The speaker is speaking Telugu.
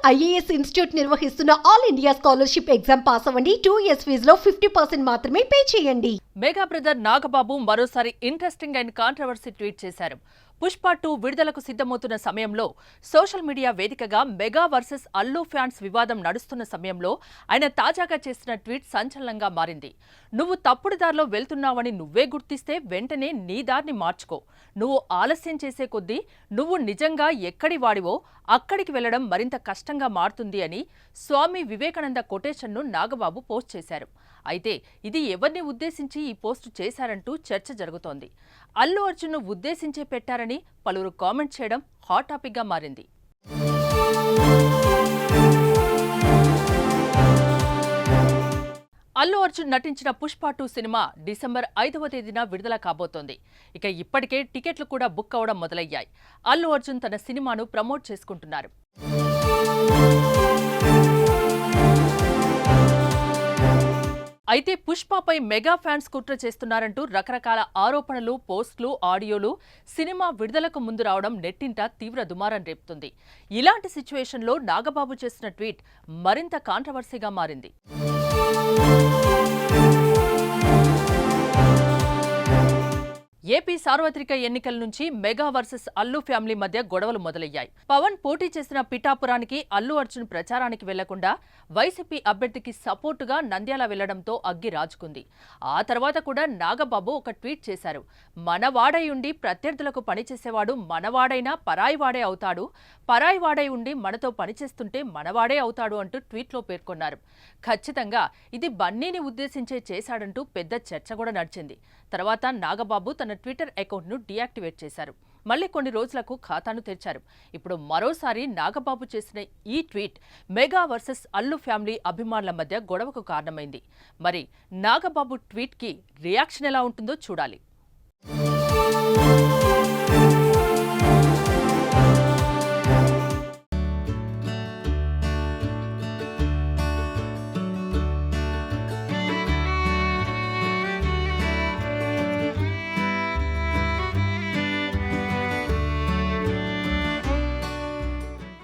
ఐఏఎస్ ఇన్స్టిట్యూట్ నిర్వహిస్తున్న all India scholarship exam pass అవ్వండి. 2 years ఫీజులో 50% మాత్రమే పే చేయండి. మెగా బ్రదర్ నాగబాబు మరోసారి ఇంట్రెస్టింగ్ అండ్ కాంట్రవర్సీ ట్వీట్ చేశారు. పుష్ప 2 విడుదలకు సిద్ధమవుతున్న సమయంలో సోషల్ మీడియా వేదికగా మెగా వర్సెస్ అల్లు ఫ్యాన్స్ వివాదం నడుస్తున్న సమయంలో ఆయన తాజాగా చేసిన ట్వీట్ సంచలనంగా మారింది. నువ్వు తప్పుడు దారిలో వెళ్తున్నావని నువ్వే గుర్తిస్తే వెంటనే నీ దారిని మార్చుకో. నువ్వు ఆలస్యం చేసే కొద్దీ నువ్వు నిజంగా ఎక్కడి వాడివో అక్కడికి వెళ్లడం మరింత కష్టంగా మారుతుంది అని స్వామి వివేకానంద కొటేషన్ను నాగబాబు పోస్ట్ చేశారు. అయితే ఇది ఎవరిని ఉద్దేశించి ఈ పోస్టు చేశారంటూ చర్చ జరుగుతోంది. అల్లు అర్జున్ను ఉద్దేశించే పెట్టారని పలువురు కామెంట్ చేయడం హాట్ టాపిక్గా మారింది. అల్లు అర్జున్ నటించిన పుష్ప 2 సినిమా డిసెంబర్ 5వ తేదీన విడుదల కాబోతోంది. ఇక ఇప్పటికే టికెట్లు కూడా బుక్ అవడం మొదలయ్యాయి. అల్లు అర్జున్ తన సినిమాను ప్రమోట్ చేసుకుంటున్నారు. అయితే పుష్పపై మెగా ఫ్యాన్స్ కుట్ర చేస్తున్నారంటూ రకరకాల ఆరోపణలు, పోస్టులు, ఆడియోలు సినిమా విడుదలకు ముందు రావడం నెట్టింట తీవ్ర దుమారం రేపుతుంది. ఇలాంటి సిచ్యువేషన్లో నాగబాబు చేసిన ట్వీట్ మరింత కాంట్రవర్సీగా మారింది. ఏపీ సార్వత్రిక ఎన్నికల నుంచి మెగా వర్సెస్ అల్లు ఫ్యామిలీ మధ్య గొడవలు మొదలయ్యాయి. పవన్ పోటీ చేసిన పిఠాపురానికి అల్లు అర్జున్ ప్రచారానికి వెళ్లకుండా వైసీపీ అభ్యర్థికి సపోర్టుగా నంద్యాల వెళ్లడంతో అగ్గి రాజుకుంది. ఆ తర్వాత కూడా నాగబాబు ఒక ట్వీట్ చేశారు. మనవాడై ఉండి ప్రత్యర్థులకు పనిచేసేవాడు మనవాడైనా పరాయివాడే అవుతాడు, పరాయివాడై ఉండి మనతో పనిచేస్తుంటే మనవాడే అవుతాడు అంటూ ట్వీట్లో పేర్కొన్నారు. ఖచ్చితంగా ఇది బన్నీని ఉద్దేశించే చేశాడంటూ పెద్ద చర్చ కూడా నడిచింది. తర్వాత నాగబాబు తన ట్విట్టర్ అకౌంట్ను డీయాక్టివేట్ చేశారు. మళ్లీ కొన్ని రోజులకు ఖాతాను తెరిచారు. ఇప్పుడు మరోసారి నాగబాబు చేసిన ఈ tweet mega versus Allu family అభిమానుల మధ్య గొడవకు కారణమైంది. మరి నాగబాబు ట్వీట్కి రియాక్షన్ ఎలా ఉంటుందో చూడాలి.